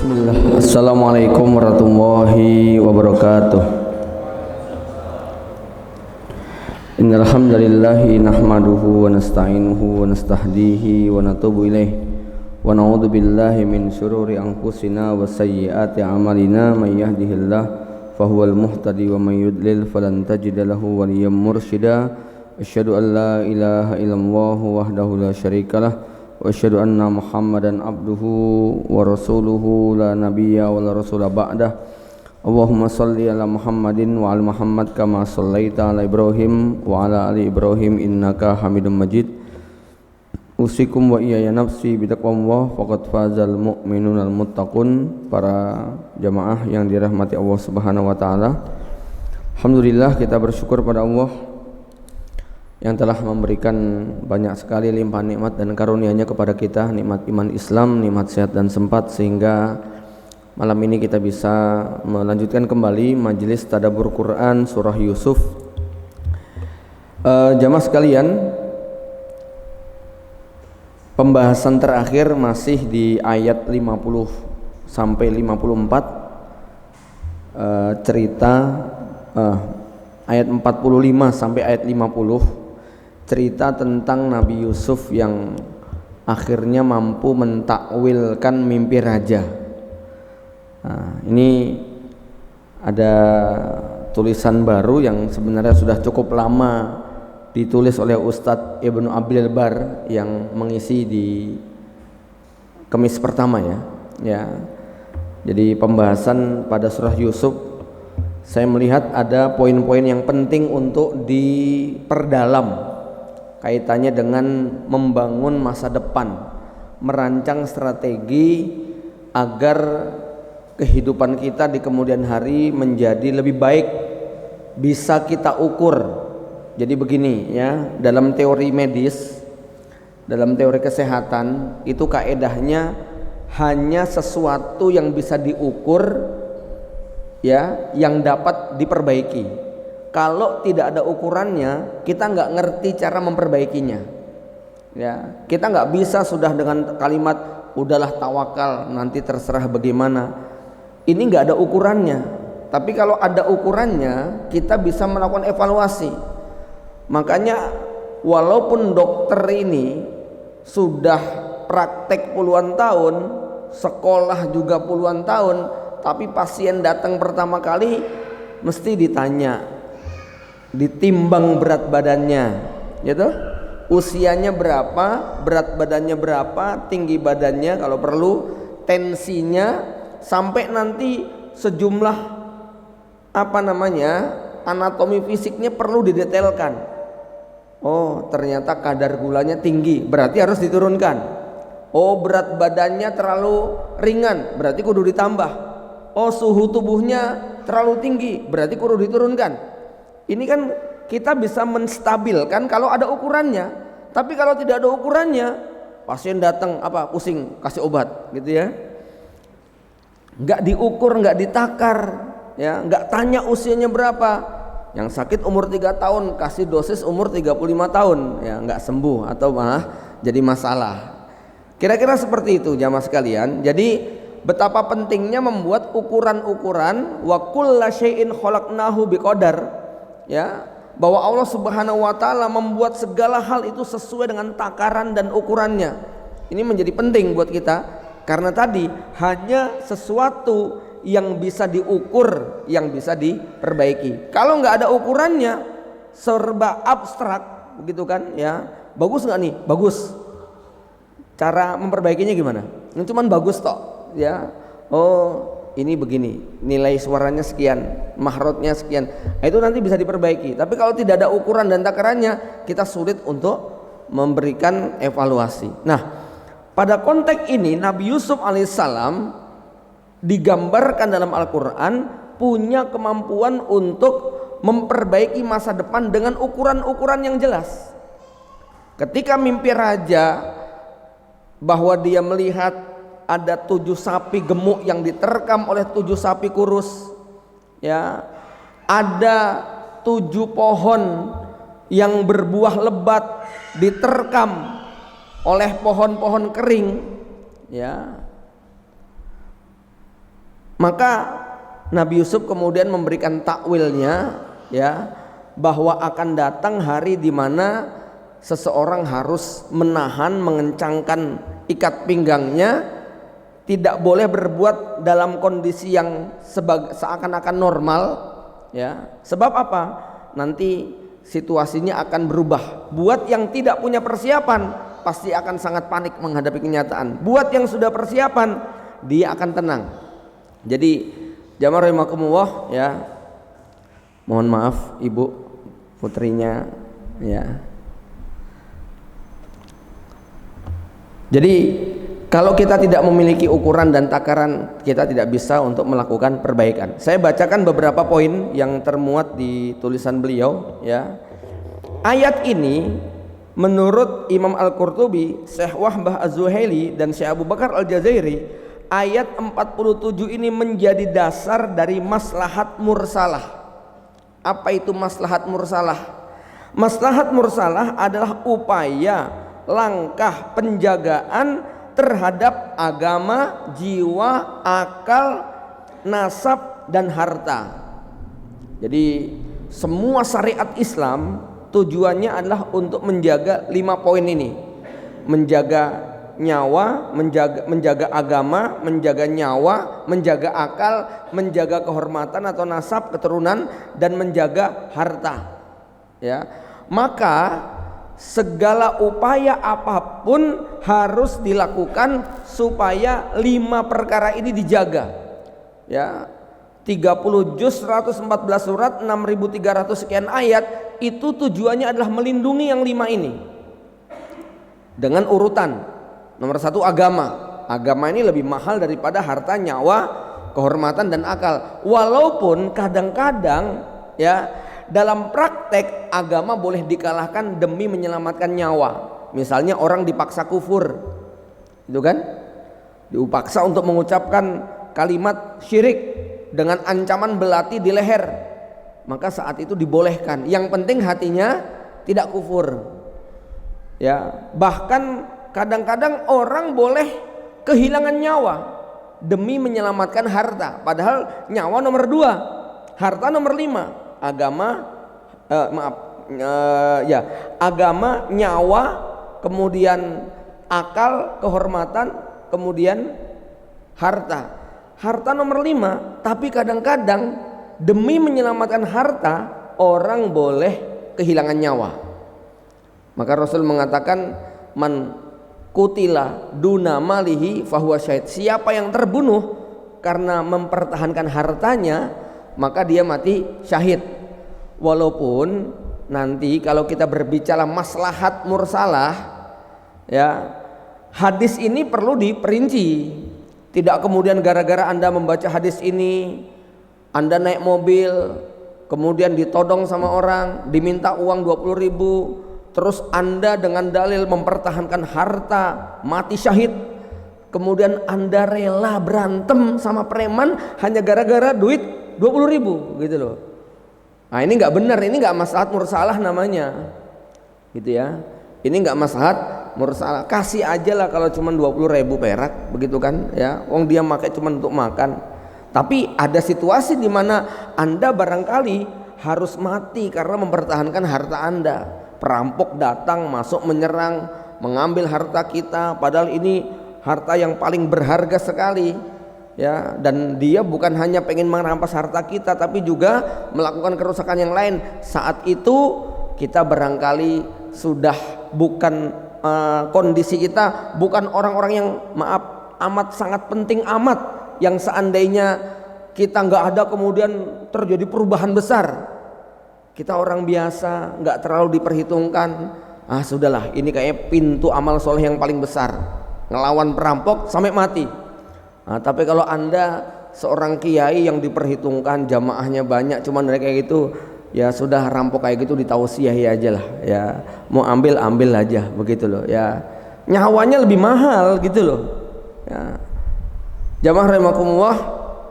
Bismillah. Assalamualaikum warahmatullahi wabarakatuh. Innal hamdalillahi nahmaduhu wa nasta'inuhu wa nastahdihi wa natubu ilaih wa na'udzu billahi min syururi anfusina wa sayyiati a'malina may yahdihillah fahuwal muhtadi wa may yudlil falan tajida lahu waliyyan mursyida. Asyhadu an la ilaha illallah wahdahu la syarikalah wa asyhadu anna Muhammadan abduhu wa rasuluhu la nabiyya wa la rasula ba'dah. Allahumma salli ala Muhammadin wa ala Muhammad kama sallaita ala Ibrahim wa ala ali Ibrahim innaka Hamidum Majid. Usikum wa iyaya nafsi bitaqwallah faqad fazal mu'minunal muttaqun. Para jamaah yang dirahmati Allah Subhanahu wa taala, alhamdulillah kita bersyukur pada Allah yang telah memberikan banyak sekali limpahan nikmat dan karunia-Nya kepada kita, nikmat iman Islam, nikmat sehat dan sempat, sehingga malam ini kita bisa melanjutkan kembali majelis tadabbur Quran surah Yusuf. Jamaah sekalian, pembahasan terakhir masih di ayat 50 sampai 54, ayat 45 sampai ayat 50, cerita tentang Nabi Yusuf yang akhirnya mampu mentakwilkan mimpi raja. Nah, ini ada tulisan baru yang sebenarnya sudah cukup lama ditulis oleh Ustadz Ibnu Abdul Bar yang mengisi di Kamis pertama ya. Jadi pembahasan pada surah Yusuf, saya melihat ada poin-poin yang penting untuk diperdalam kaitannya dengan membangun masa depan, merancang strategi agar kehidupan kita di kemudian hari menjadi lebih baik, bisa kita ukur. Jadi begini ya, dalam teori medis, dalam teori kesehatan itu kaedahnya hanya sesuatu yang bisa diukur ya, yang dapat diperbaiki. Kalau tidak ada ukurannya, kita nggak ngerti cara memperbaikinya. Ya, kita nggak bisa sudah dengan kalimat udahlah tawakal, nanti terserah bagaimana. Ini nggak ada ukurannya. Tapi kalau ada ukurannya, kita bisa melakukan evaluasi. Makanya walaupun dokter ini sudah praktek puluhan tahun, sekolah juga puluhan tahun, tapi pasien datang pertama kali mesti ditanya, ditimbang berat badannya, gitu, usianya berapa, berat badannya berapa, tinggi badannya, kalau perlu tensinya, sampai nanti sejumlah anatomi fisiknya perlu didetailkan. Oh, ternyata kadar gulanya tinggi, berarti harus diturunkan. Oh, berat badannya terlalu ringan, berarti kudu ditambah. Oh, suhu tubuhnya terlalu tinggi, berarti kudu diturunkan. Ini kan kita bisa menstabilkan kalau ada ukurannya. Tapi kalau tidak ada ukurannya, pasien datang pusing, kasih obat gitu ya. Nggak diukur, nggak ditakar ya, nggak tanya usianya berapa. Yang sakit umur 3 tahun kasih dosis umur 35 tahun ya, nggak sembuh atau malah jadi masalah. Kira-kira seperti itu jamaah sekalian. Jadi betapa pentingnya membuat ukuran-ukuran, wa kulla syai'in khalaqnahu biqadar. Ya, bahwa Allah Subhanahu wa taala membuat segala hal itu sesuai dengan takaran dan ukurannya. Ini menjadi penting buat kita karena tadi hanya sesuatu yang bisa diukur, yang bisa diperbaiki. Kalau nggak ada ukurannya, serba abstrak begitu kan ya. Bagus nggak nih? Bagus. Cara memperbaikinya gimana? Ini cuman bagus toh ya. Oh, ini begini, nilai suaranya sekian, mahrotnya sekian. Nah, itu nanti bisa diperbaiki. Tapi kalau tidak ada ukuran dan takarannya, kita sulit untuk memberikan evaluasi. Nah, pada konteks ini Nabi Yusuf alaihissalam digambarkan dalam Al-Quran punya kemampuan untuk memperbaiki masa depan dengan ukuran-ukuran yang jelas. Ketika mimpi raja bahwa dia melihat ada 7 sapi gemuk yang diterkam oleh 7 sapi kurus ya, ada 7 pohon yang berbuah lebat diterkam oleh pohon-pohon kering ya, Maka Nabi Yusuf kemudian memberikan takwilnya, ya, bahwa akan datang hari di mana seseorang harus menahan, mengencangkan ikat pinggangnya, tidak boleh berbuat dalam kondisi yang seakan-akan normal, ya. Sebab apa? Nanti situasinya akan berubah. Buat yang tidak punya persiapan pasti akan sangat panik menghadapi kenyataan. Buat yang sudah persiapan, dia akan tenang. Jadi jamaah rahimakumullah, ya. Mohon maaf ibu putrinya, ya. Jadi kalau kita tidak memiliki ukuran dan takaran, kita tidak bisa untuk melakukan perbaikan. Saya bacakan beberapa poin yang termuat di tulisan beliau, ya. Ayat ini menurut Imam Al-Qurtubi, Syekh Wahbah Az-Zuhaili dan Syekh Abu Bakar Al-Jazairi, ayat 47 ini menjadi dasar dari maslahat mursalah. Apa itu maslahat mursalah? Maslahat mursalah adalah upaya, langkah penjagaan terhadap agama, jiwa, akal, nasab, dan harta. Jadi semua syariat Islam tujuannya adalah untuk menjaga 5 poin ini: menjaga nyawa, menjaga agama, menjaga nyawa, menjaga akal, menjaga kehormatan atau nasab keturunan, dan menjaga harta, ya. Maka segala upaya apapun harus dilakukan supaya 5 perkara ini dijaga, ya. 30 juz, 114 surat, 6.300 sekian ayat, itu tujuannya adalah melindungi yang 5 ini dengan urutan. Nomor 1 agama. Agama ini lebih mahal daripada harta, nyawa, kehormatan, dan akal. Walaupun kadang-kadang, ya, dalam praktek agama boleh dikalahkan demi menyelamatkan nyawa. Misalnya orang dipaksa kufur, itu kan, dipaksa untuk mengucapkan kalimat syirik dengan ancaman belati di leher, maka saat itu dibolehkan. Yang penting hatinya tidak kufur, ya. Bahkan kadang-kadang orang boleh kehilangan nyawa demi menyelamatkan harta, padahal nyawa nomor 2, harta nomor 5. Agama, nyawa, kemudian akal, kehormatan, kemudian harta. Harta nomor 5, tapi kadang-kadang demi menyelamatkan harta orang boleh kehilangan nyawa. Maka Rasul mengatakan, man kutila duna malihi fahuwa syahid. Siapa yang terbunuh karena mempertahankan hartanya, maka dia mati syahid. Walaupun nanti kalau kita berbicara maslahat mursalah, ya, hadis ini perlu diperinci. Tidak kemudian gara-gara Anda membaca hadis ini, Anda naik mobil, kemudian ditodong sama orang, diminta uang 20.000, terus Anda dengan dalil mempertahankan harta mati syahid, kemudian Anda rela berantem sama preman hanya gara-gara duit 20.000, gitu loh. Nah, ini nggak benar, ini nggak maslahat mursalah namanya, gitu ya. Ini nggak maslahat mursalah. Kasih aja lah kalau cuma 20.000 perak, begitu kan, ya. Wong dia pakai cuma untuk makan. Tapi ada situasi di mana Anda barangkali harus mati karena mempertahankan harta Anda. Perampok datang, masuk, menyerang, mengambil harta kita, padahal ini harta yang paling berharga sekali, ya. Dan dia bukan hanya pengen merampas harta kita, tapi juga melakukan kerusakan yang lain. Saat itu kita barangkali sudah bukan kondisi kita bukan orang-orang yang amat sangat penting amat, yang seandainya kita nggak ada kemudian terjadi perubahan besar. Kita orang biasa, nggak terlalu diperhitungkan. Sudahlah, ini kayak pintu amal soleh yang paling besar, ngelawan perampok sampai mati. Tapi kalau Anda seorang kiai yang diperhitungkan, jamaahnya banyak, cuman kayak gitu, ya sudah, rampok kayak gitu ditausiahi aja lah, ya. Mau ambil aja, begitu loh, ya. Nyawanya lebih mahal, gitu loh, ya. Jamaah rahimakumullah,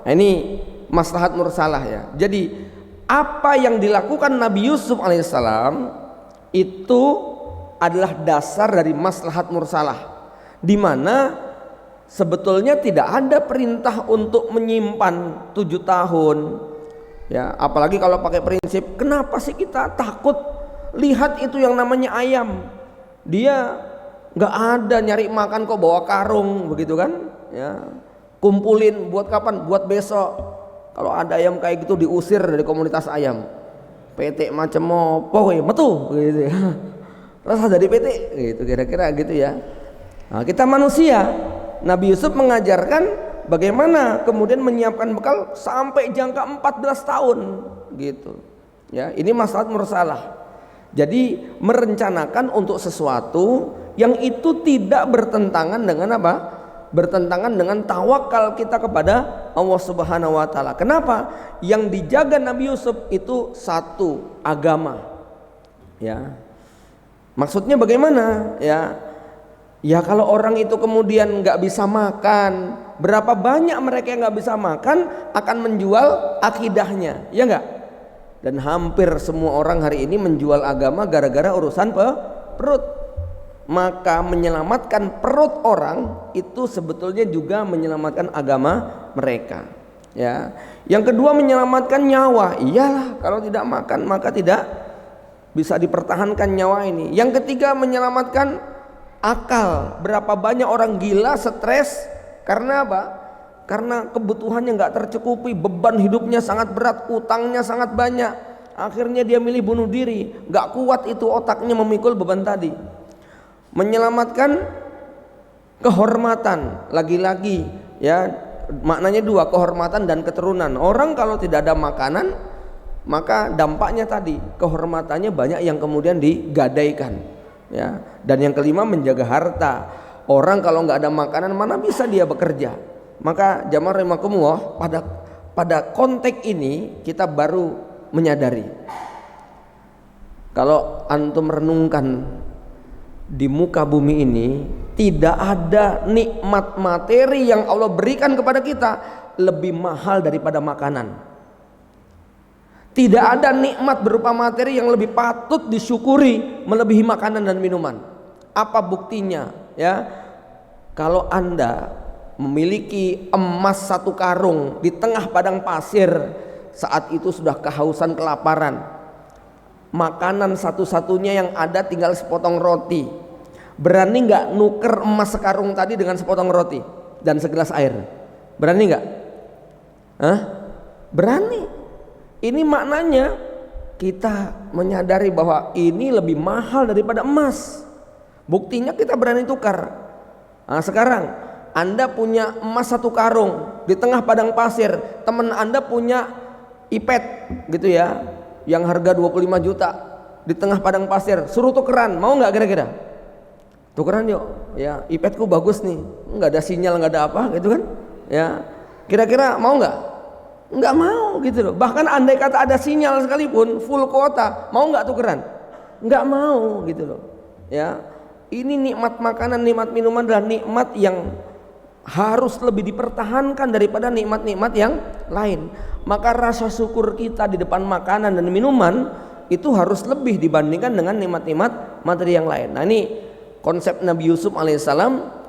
ini maslahat mursalah, ya. Jadi apa yang dilakukan Nabi Yusuf alaihissalam itu adalah dasar dari maslahat mursalah, di mana sebetulnya tidak ada perintah untuk menyimpan 7 tahun. Ya, apalagi kalau pakai prinsip, kenapa sih kita takut lihat itu yang namanya ayam? Dia nggak ada nyari makan kok bawa karung begitu kan? Ya, kumpulin buat kapan? Buat besok. Kalau ada ayam kayak gitu diusir dari komunitas ayam. PT macam opo ya metu gitu ya. Rasa dari PT gitu kira-kira gitu ya. Nah, kita manusia. Nabi Yusuf mengajarkan bagaimana kemudian menyiapkan bekal sampai jangka 14 tahun gitu. Ya, ini masalah mursalah. Jadi merencanakan untuk sesuatu yang itu tidak bertentangan dengan apa? Bertentangan dengan tawakal kita kepada Allah Subhanahu wa taala. Kenapa? Yang dijaga Nabi Yusuf itu satu agama. Ya. Maksudnya bagaimana? Ya. Ya kalau orang itu kemudian nggak bisa makan, berapa banyak mereka yang nggak bisa makan akan menjual akidahnya, ya nggak? Dan hampir semua orang hari ini menjual agama gara-gara urusan perut. Maka menyelamatkan perut orang itu sebetulnya juga menyelamatkan agama mereka. Ya. Yang kedua menyelamatkan nyawa. Iyalah, kalau tidak makan maka tidak bisa dipertahankan nyawa ini. Yang ketiga menyelamatkan akal. Berapa banyak orang gila stres karena apa? Karena kebutuhannya nggak tercukupi, beban hidupnya sangat berat, utangnya sangat banyak. Akhirnya dia milih bunuh diri. Nggak kuat itu otaknya memikul beban tadi. Menyelamatkan kehormatan, lagi-lagi ya maknanya dua, kehormatan dan keturunan. Orang kalau tidak ada makanan maka dampaknya tadi kehormatannya banyak yang kemudian digadaikan ya. Dan yang kelima menjaga harta. Orang kalau nggak ada makanan mana bisa dia bekerja. Maka jamaah rahimakumullah, pada konteks ini kita baru menyadari kalau antum renungkan di muka bumi ini tidak ada nikmat materi yang Allah berikan kepada kita lebih mahal daripada makanan. Tidak ada nikmat berupa materi yang lebih patut disyukuri melebihi makanan dan minuman. Apa buktinya? Ya, kalau Anda memiliki emas 1 karung di tengah padang pasir, saat itu sudah kehausan, kelaparan, makanan satu-satunya yang ada tinggal sepotong roti. Berani nggak nuker emas sekarung tadi dengan sepotong roti dan segelas air? Berani nggak? Berani. Ini maknanya kita menyadari bahwa ini lebih mahal daripada emas. Buktinya kita berani tukar. Nah, sekarang Anda punya emas 1 karung di tengah padang pasir, teman Anda punya iPad gitu ya, yang harga 25 juta di tengah padang pasir, suruh tukeran, mau nggak kira-kira? Tukeran yuk, ya iPadku bagus nih, nggak ada sinyal, nggak ada apa gitu kan, ya kira-kira mau nggak? Nggak mau gitu loh. Bahkan andai kata ada sinyal sekalipun full kuota, mau nggak tukeran? Nggak mau gitu loh. Ya, ini nikmat makanan, nikmat minuman adalah nikmat yang harus lebih dipertahankan daripada nikmat-nikmat yang lain. Maka rasa syukur kita di depan makanan dan minuman itu harus lebih dibandingkan dengan nikmat-nikmat materi yang lain. Nah, ini konsep Nabi Yusuf alaihissalam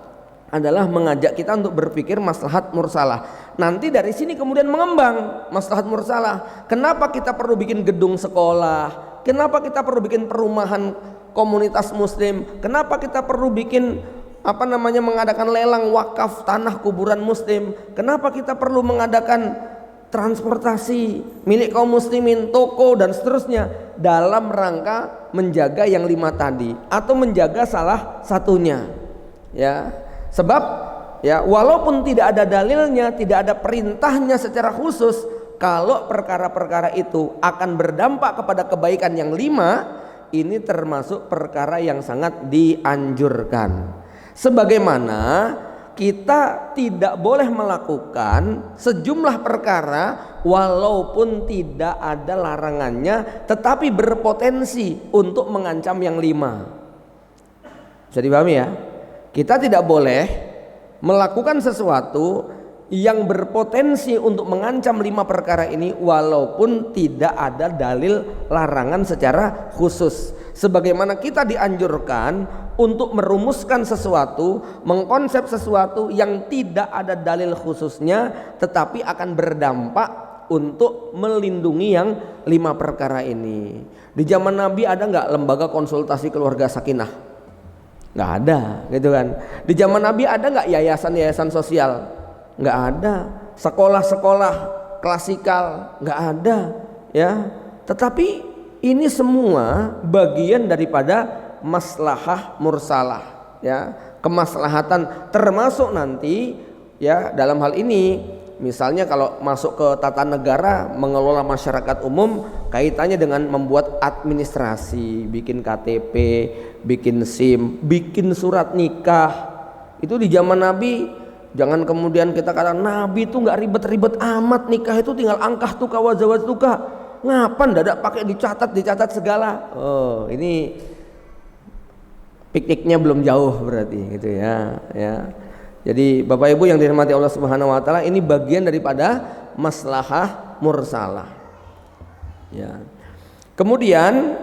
adalah mengajak kita untuk berpikir maslahat mursalah. Nanti dari sini kemudian mengembang maslahat mursalah. Kenapa kita perlu bikin gedung sekolah? Kenapa kita perlu bikin perumahan komunitas muslim? Kenapa kita perlu bikin mengadakan lelang wakaf tanah kuburan muslim? Kenapa kita perlu mengadakan transportasi milik kaum muslimin, toko dan seterusnya, dalam rangka menjaga yang 5 tadi atau menjaga salah satunya. Ya, sebab ya walaupun tidak ada dalilnya, tidak ada perintahnya secara khusus, kalau perkara-perkara itu akan berdampak kepada kebaikan yang 5, ini termasuk perkara yang sangat dianjurkan. Sebagaimana kita tidak boleh melakukan sejumlah perkara walaupun tidak ada larangannya, tetapi berpotensi untuk mengancam yang 5. Bisa dipahami ya? Kita tidak boleh melakukan sesuatu yang berpotensi untuk mengancam 5 perkara ini walaupun tidak ada dalil larangan secara khusus. Sebagaimana kita dianjurkan untuk merumuskan sesuatu, mengkonsep sesuatu yang tidak ada dalil khususnya tetapi akan berdampak untuk melindungi yang 5 perkara ini. Di zaman Nabi ada nggak lembaga konsultasi keluarga sakinah? Nggak ada, gitu kan. Di zaman Nabi ada nggak yayasan-yayasan sosial? Nggak ada. Sekolah-sekolah klasikal? Nggak ada, ya. Tetapi ini semua bagian daripada maslahah mursalah, ya, kemaslahatan, termasuk nanti, ya, dalam hal ini misalnya kalau masuk ke tata negara mengelola masyarakat umum, kaitannya dengan membuat administrasi, bikin KTP, bikin SIM, bikin surat nikah. Itu di zaman Nabi. Jangan kemudian kita katakan Nabi itu nggak ribet-ribet amat, nikah itu tinggal angkah tuka wa zawatuka. Ngapain dadak pakai dicatat segala. Oh, ini pikniknya belum jauh berarti gitu ya, ya. Jadi Bapak Ibu yang dirahmati Allah Subhanahu wa taala, ini bagian daripada maslahah mursalah. Ya. Kemudian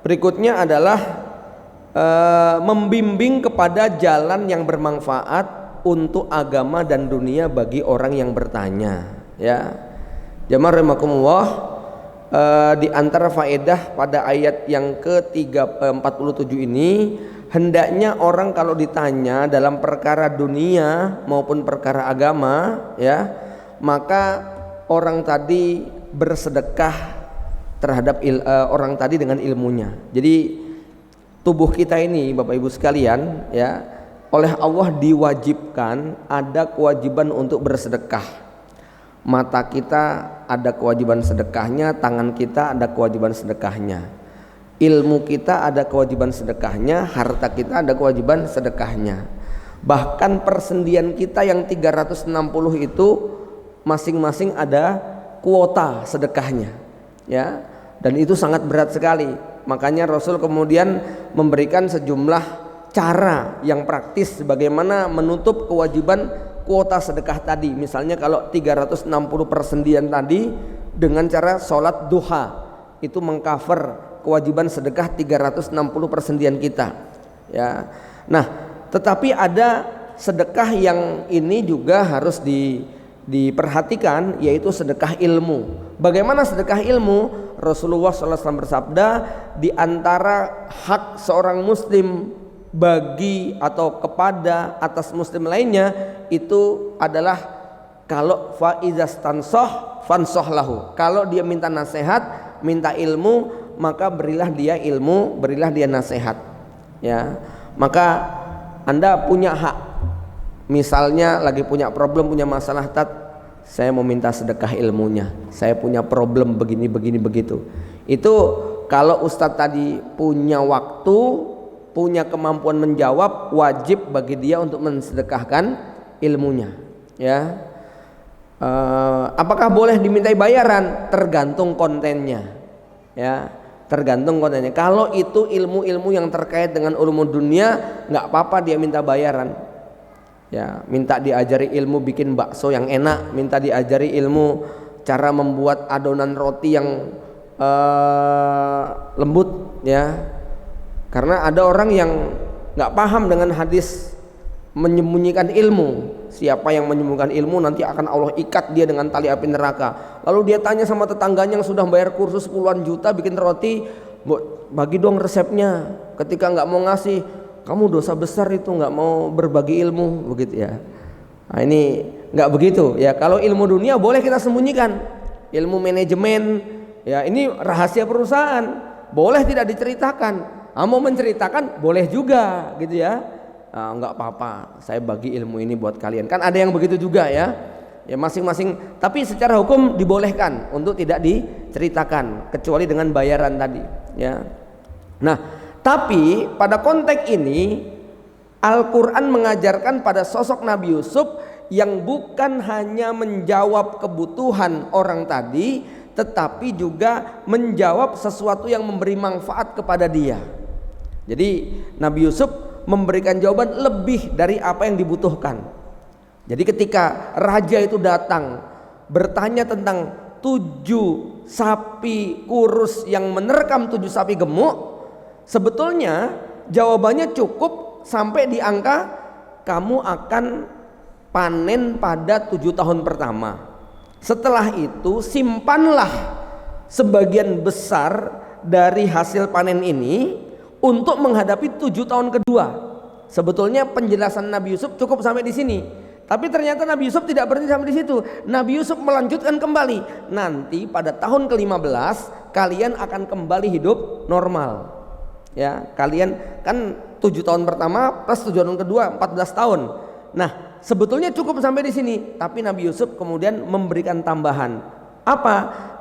berikutnya adalah membimbing kepada jalan yang bermanfaat untuk agama dan dunia bagi orang yang bertanya, ya. Jamaah rahimakumullah, di antara faedah pada ayat yang ke-47 ini, hendaknya orang kalau ditanya dalam perkara dunia maupun perkara agama, ya, maka orang tadi bersedekah terhadap orang tadi dengan ilmunya. Jadi tubuh kita ini Bapak Ibu sekalian, ya, oleh Allah diwajibkan, ada kewajiban untuk bersedekah. Mata kita ada kewajiban sedekahnya, tangan kita ada kewajiban sedekahnya, ilmu kita ada kewajiban sedekahnya, harta kita ada kewajiban sedekahnya. Bahkan persendian kita yang 360 itu masing-masing ada kuota sedekahnya, ya. Dan itu sangat berat sekali. Makanya Rasul kemudian memberikan sejumlah cara yang praktis bagaimana menutup kewajiban kuota sedekah tadi. Misalnya kalau 360 persendian tadi, dengan cara sholat duha itu mengcover kewajiban sedekah 360 persendian kita, ya. Nah, tetapi ada sedekah yang ini juga harus diperhatikan, yaitu sedekah ilmu. Bagaimana sedekah ilmu? Rasulullah SAW bersabda, di antara hak seorang muslim bagi atau kepada atas muslim lainnya itu adalah kalau faizastansoh fansoh lahu, kalau dia minta nasihat, minta ilmu, maka berilah dia ilmu, berilah dia nasihat, ya. Maka Anda punya hak, misalnya lagi punya problem, punya masalah, saya mau minta sedekah ilmunya, saya punya problem begini begitu. Itu kalau Ustadz tadi punya waktu, punya kemampuan menjawab, wajib bagi dia untuk mensedekahkan ilmunya, ya. Apakah boleh dimintai bayaran? Tergantung kontennya, ya, tergantung kontennya. Kalau itu ilmu-ilmu yang terkait dengan ulumul dunia, nggak apa-apa dia minta bayaran, ya. Minta diajari ilmu bikin bakso yang enak, minta diajari ilmu cara membuat adonan roti yang lembut, ya. Karena ada orang yang nggak paham dengan hadis menyembunyikan ilmu. Siapa yang menyembunyikan ilmu nanti akan Allah ikat dia dengan tali api neraka. Lalu dia tanya sama tetangganya yang sudah bayar kursus puluhan juta bikin roti, bagi dong resepnya. Ketika nggak mau ngasih, kamu dosa besar itu nggak mau berbagi ilmu, begitu ya. Nah, ini nggak begitu ya. Kalau ilmu dunia boleh kita sembunyikan, ilmu manajemen, ya, ini rahasia perusahaan, boleh tidak diceritakan. Mau menceritakan boleh juga, gitu ya. Nggak apa-apa, saya bagi ilmu ini buat kalian. Kan ada yang begitu juga, ya. Ya masing-masing. Tapi secara hukum dibolehkan untuk tidak diceritakan, kecuali dengan bayaran tadi, ya. Nah, tapi pada konteks ini Al-Quran mengajarkan pada sosok Nabi Yusuf yang bukan hanya menjawab kebutuhan orang tadi, tetapi juga menjawab sesuatu yang memberi manfaat kepada dia. Jadi Nabi Yusuf memberikan jawaban lebih dari apa yang dibutuhkan. Jadi ketika raja itu datang bertanya tentang 7 sapi kurus yang menerkam 7 sapi gemuk, sebetulnya jawabannya cukup sampai di angka kamu akan panen pada 7 tahun pertama. Setelah itu simpanlah sebagian besar dari hasil panen ini untuk menghadapi 7 tahun kedua. Sebetulnya penjelasan Nabi Yusuf cukup sampai di sini. Tapi ternyata Nabi Yusuf tidak berhenti sampai di situ. Nabi Yusuf melanjutkan kembali. Nanti pada tahun ke-15 kalian akan kembali hidup normal. Ya, kalian kan 7 tahun pertama plus 7 tahun kedua 14 tahun. Nah, sebetulnya cukup sampai di sini. Tapi Nabi Yusuf kemudian memberikan tambahan. Apa?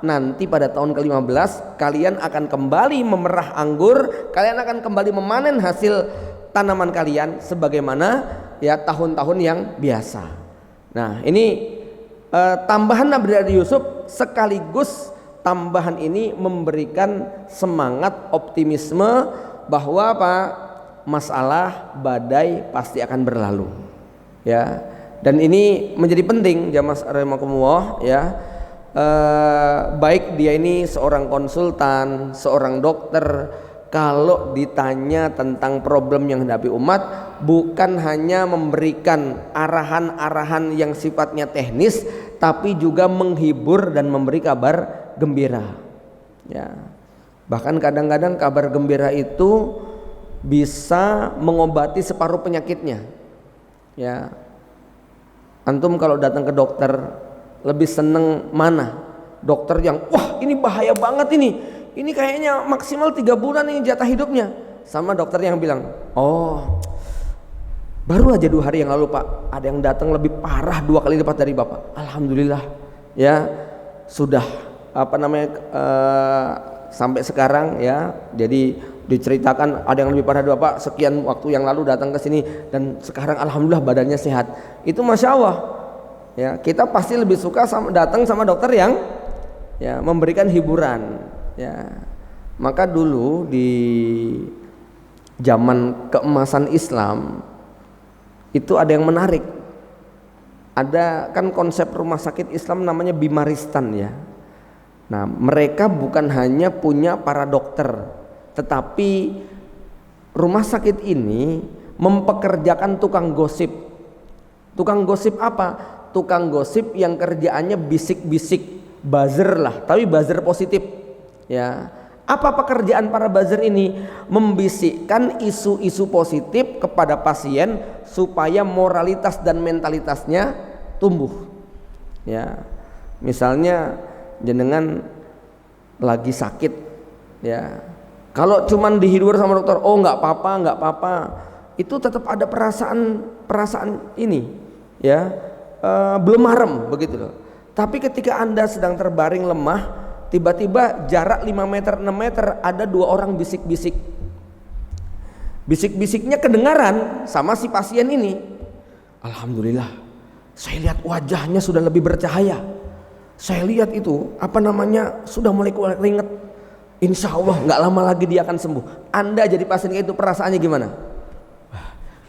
Nanti pada tahun ke-15 kalian akan kembali memerah anggur, kalian akan kembali memanen hasil tanaman kalian sebagaimana ya tahun-tahun yang biasa. Nah, ini tambahan Nabi Yusuf sekaligus tambahan ini memberikan semangat optimisme bahwa apa? Masalah badai pasti akan berlalu. Ya. Dan ini menjadi penting jamaah rahimakumullah ya. Baik dia ini seorang konsultan, seorang dokter, kalau ditanya tentang problem yang dihadapi umat, bukan hanya memberikan arahan-arahan yang sifatnya teknis, tapi juga menghibur dan memberi kabar gembira. Ya. Bahkan kadang-kadang kabar gembira itu bisa mengobati separuh penyakitnya. Ya. Antum kalau datang ke dokter lebih seneng mana? Dokter yang wah ini bahaya banget ini kayaknya maksimal 3 bulan ini jatah hidupnya, sama dokter yang bilang oh baru aja 2 hari yang lalu Pak ada yang datang lebih parah 2 kali lipat dari Bapak. Alhamdulillah ya sudah sampai sekarang ya, jadi diceritakan ada yang lebih parah dari Bapak sekian waktu yang lalu datang ke sini dan sekarang alhamdulillah badannya sehat. Itu Masya Allah ya, kita pasti lebih suka datang sama dokter yang ya memberikan hiburan. Ya, maka dulu di zaman keemasan Islam itu ada yang menarik. Ada kan konsep rumah sakit Islam namanya Bimaristan ya. Nah, mereka bukan hanya punya para dokter, tetapi rumah sakit ini mempekerjakan tukang gosip. Tukang gosip apa? Tukang gosip yang kerjaannya bisik-bisik, buzzer lah, tapi buzzer positif. Ya, apa pekerjaan para buzzer ini? Membisikkan isu-isu positif kepada pasien supaya moralitas dan mentalitasnya tumbuh. Ya, misalnya jenengan lagi sakit, ya, kalau cuman dihibur sama dokter, oh nggak apa-apa, itu tetap ada perasaan ini, ya, belum marem begitu loh. Tapi ketika Anda sedang terbaring lemah, tiba-tiba jarak 5 meter 6 meter ada 2 orang bisik-bisik. Bisik-bisiknya kedengaran sama si pasien ini. Alhamdulillah, saya lihat wajahnya sudah lebih bercahaya. Saya lihat itu sudah mulai keluar keringet. Insya Allah nggak lama lagi dia akan sembuh. Anda jadi pasien itu perasaannya gimana?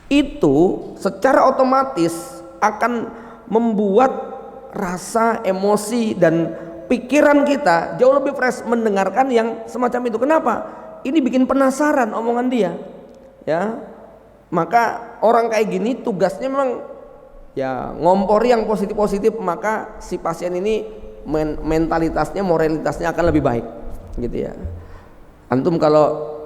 Itu secara otomatis akan membuat rasa emosi dan pikiran kita jauh lebih fresh mendengarkan yang semacam itu. Kenapa? Ini bikin penasaran omongan dia. Ya, maka orang kayak gini tugasnya memang ya ngompori yang positif-positif, maka si pasien ini mentalitasnya, moralitasnya akan lebih baik, gitu ya. Antum kalau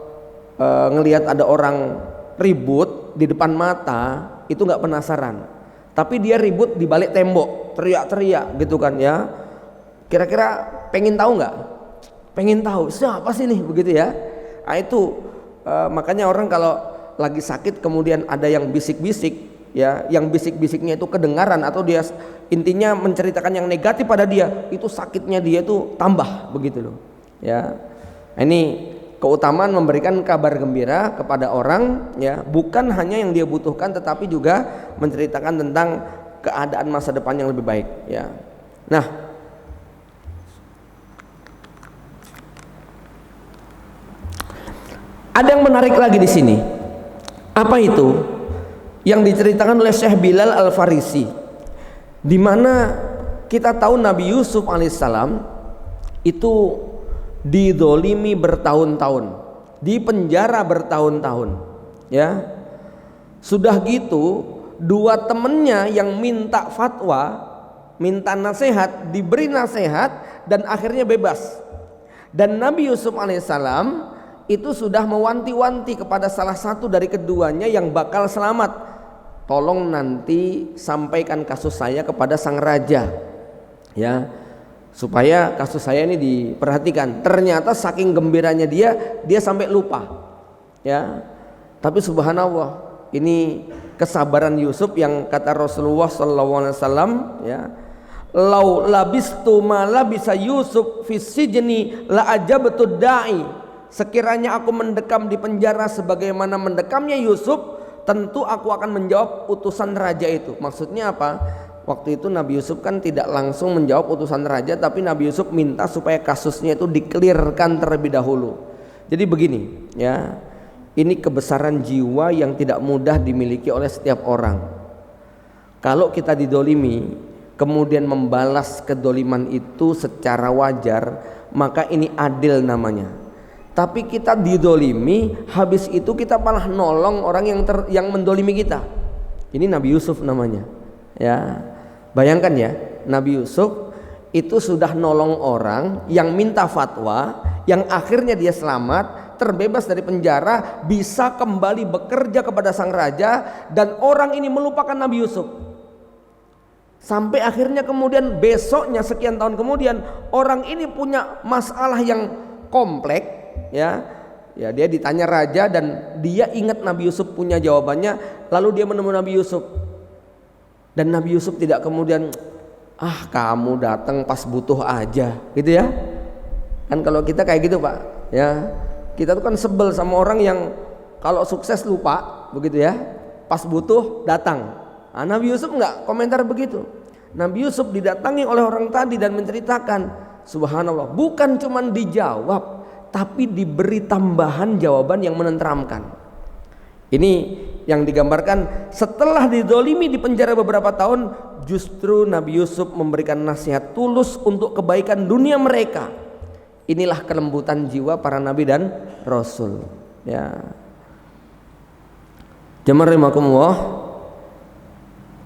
ngelihat ada orang ribut di depan mata itu nggak penasaran, tapi dia ribut di balik tembok, teriak-teriak, gitu kan ya. Kira-kira pengen tahu nggak? Pengen tahu siapa sih nih, begitu ya. Nah itu makanya orang kalau lagi sakit kemudian ada yang bisik-bisik, ya, yang bisik-bisiknya itu kedengaran atau dia intinya menceritakan yang negatif pada dia, itu sakitnya dia tuh tambah, begitu loh. Ya, ini keutamaan memberikan kabar gembira kepada orang, ya, bukan hanya yang dia butuhkan, tetapi juga menceritakan tentang keadaan masa depan yang lebih baik, ya. Nah, ada yang menarik lagi di sini. Apa itu? Yang diceritakan oleh Syekh Bilal Al-Farisi. Dimana kita tahu Nabi Yusuf alaihissalam itu didolimi bertahun-tahun, di penjara bertahun-tahun, ya. Sudah gitu dua temennya yang minta fatwa, minta nasihat, diberi nasihat dan akhirnya bebas. Dan Nabi Yusuf alaihissalam itu sudah mewanti-wanti kepada salah satu dari keduanya yang bakal selamat, tolong nanti sampaikan kasus saya kepada sang raja, ya, supaya kasus saya ini diperhatikan. Ternyata saking gembiranya dia sampai lupa, ya. Tapi subhanallah, ini kesabaran Yusuf yang kata Rasulullah SAW, ya, lau labistu ma labisa Yusuf fis sijni la ajabtu da'i. Sekiranya aku mendekam di penjara sebagaimana mendekamnya Yusuf, tentu aku akan menjawab utusan raja itu. Maksudnya apa? Waktu itu Nabi Yusuf kan tidak langsung menjawab utusan raja, tapi Nabi Yusuf minta supaya kasusnya itu dikelirkan terlebih dahulu. Jadi begini, ya, ini kebesaran jiwa yang tidak mudah dimiliki oleh setiap orang. Kalau kita didolimi kemudian membalas kedoliman itu secara wajar, maka ini adil namanya. Tapi kita didolimi, habis itu kita malah nolong orang yang mendolimi kita. Ini Nabi Yusuf namanya, ya. Bayangkan ya, Nabi Yusuf itu sudah nolong orang yang minta fatwa, yang akhirnya dia selamat, terbebas dari penjara, bisa kembali bekerja kepada sang raja, dan orang ini melupakan Nabi Yusuf. Sampai akhirnya kemudian besoknya, sekian tahun kemudian, orang ini punya masalah yang kompleks, ya, dia ditanya raja dan dia ingat Nabi Yusuf punya jawabannya. Lalu dia menemui Nabi Yusuf, dan Nabi Yusuf tidak kemudian, kamu datang pas butuh aja, gitu ya. Kan kalau kita kayak gitu Pak, ya, kita tuh kan sebel sama orang yang kalau sukses lupa, begitu ya, pas butuh datang. Nabi Yusuf enggak komentar begitu. Nabi Yusuf didatangi oleh orang tadi dan menceritakan, subhanallah, bukan cuma dijawab, tapi diberi tambahan jawaban yang menenteramkan. Ini yang digambarkan setelah didolimi di penjara beberapa tahun, justru Nabi Yusuf memberikan nasihat tulus untuk kebaikan dunia mereka. Inilah kelembutan jiwa para nabi dan rasul, ya. Jemaah rahimakumullah,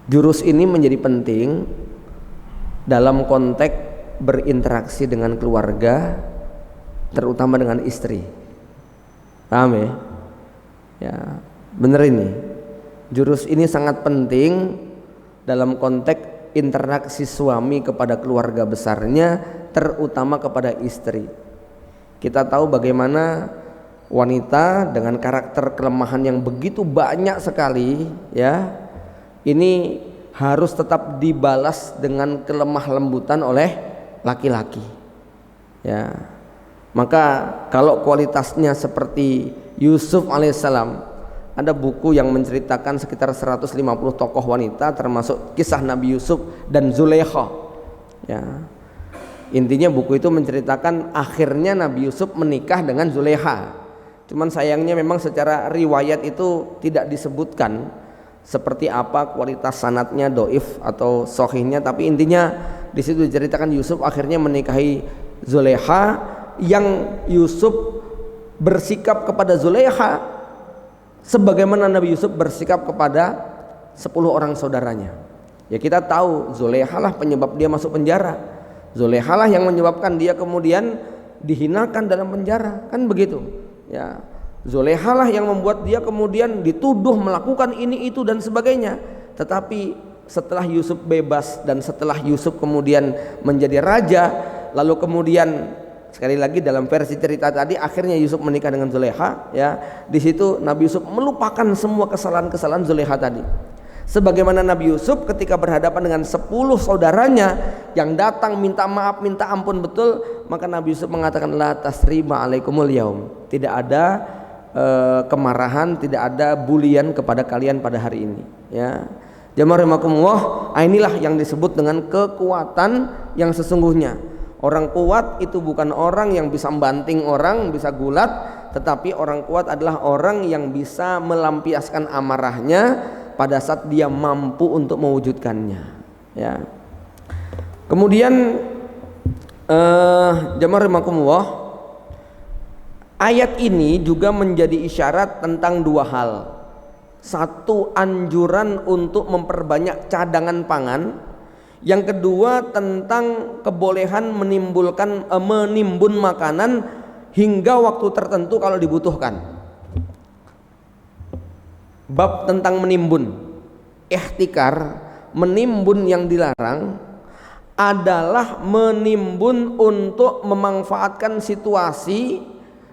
jurus ini menjadi penting dalam konteks berinteraksi dengan keluarga, terutama dengan istri. Paham ya? Ya, bener ini. Jurus ini sangat penting dalam konteks interaksi suami kepada keluarga besarnya, terutama kepada istri. Kita tahu bagaimana wanita dengan karakter kelemahan yang begitu banyak sekali, ya, ini harus tetap dibalas dengan kelemah lembutan oleh laki-laki, ya. Maka kalau kualitasnya seperti Yusuf alaihissalam, ada buku yang menceritakan sekitar 150 tokoh wanita termasuk kisah Nabi Yusuf dan Zulaikha, ya. Intinya buku itu menceritakan akhirnya Nabi Yusuf menikah dengan Zulaikha. Cuman sayangnya memang secara riwayat itu tidak disebutkan seperti apa kualitas sanadnya, doif atau sohihnya, tapi intinya di situ diceritakan Yusuf akhirnya menikahi Zulaikha, yang Yusuf bersikap kepada Zulaikha sebagaimana Nabi Yusuf bersikap kepada 10 orang saudaranya. Ya, kita tahu Zulaikha lah penyebab dia masuk penjara. Zulaikha lah yang menyebabkan dia kemudian dihinakan dalam penjara, kan begitu, ya. Zulaikha lah yang membuat dia kemudian dituduh melakukan ini itu dan sebagainya. Tetapi setelah Yusuf bebas dan setelah Yusuf kemudian menjadi raja, lalu kemudian sekali lagi dalam versi cerita tadi akhirnya Yusuf menikah dengan Zulaikha, ya. Di situ Nabi Yusuf melupakan semua kesalahan-kesalahan Zulaikha tadi. Sebagaimana Nabi Yusuf ketika berhadapan dengan 10 saudaranya yang datang minta maaf, minta ampun betul, maka Nabi Yusuf mengatakan la tasriba alaikumul yaum. Tidak ada kemarahan, tidak ada bulian kepada kalian pada hari ini, ya. Jamaah rahimakumullah, inilah yang disebut dengan kekuatan yang sesungguhnya. Orang kuat itu bukan orang yang bisa membanting orang, bisa gulat, tetapi orang kuat adalah orang yang bisa melampiaskan amarahnya pada saat dia mampu untuk mewujudkannya. Ya. Kemudian jamaah rahimakumullah, ayat ini juga menjadi isyarat tentang dua hal. Satu, anjuran untuk memperbanyak cadangan pangan. Yang kedua, tentang kebolehan menimbun makanan hingga waktu tertentu kalau dibutuhkan. Bab tentang menimbun, ihtikar, menimbun yang dilarang adalah menimbun untuk memanfaatkan situasi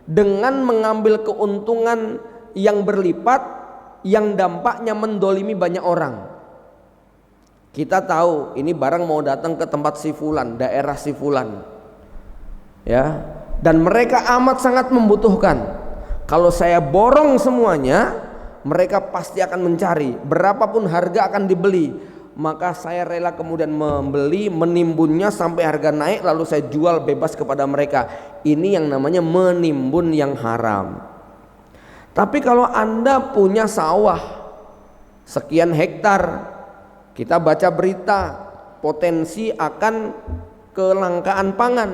dengan mengambil keuntungan yang berlipat yang dampaknya mendolimi banyak orang. Kita tahu ini barang mau datang ke tempat si fulan, daerah si fulan, ya, dan mereka amat sangat membutuhkan. Kalau saya borong semuanya, mereka pasti akan mencari, berapapun harga akan dibeli. Maka saya rela kemudian membeli, menimbunnya sampai harga naik, lalu saya jual bebas kepada mereka. Ini yang namanya menimbun yang haram. Tapi kalau Anda punya sawah sekian hektar, kita baca berita potensi akan kelangkaan pangan,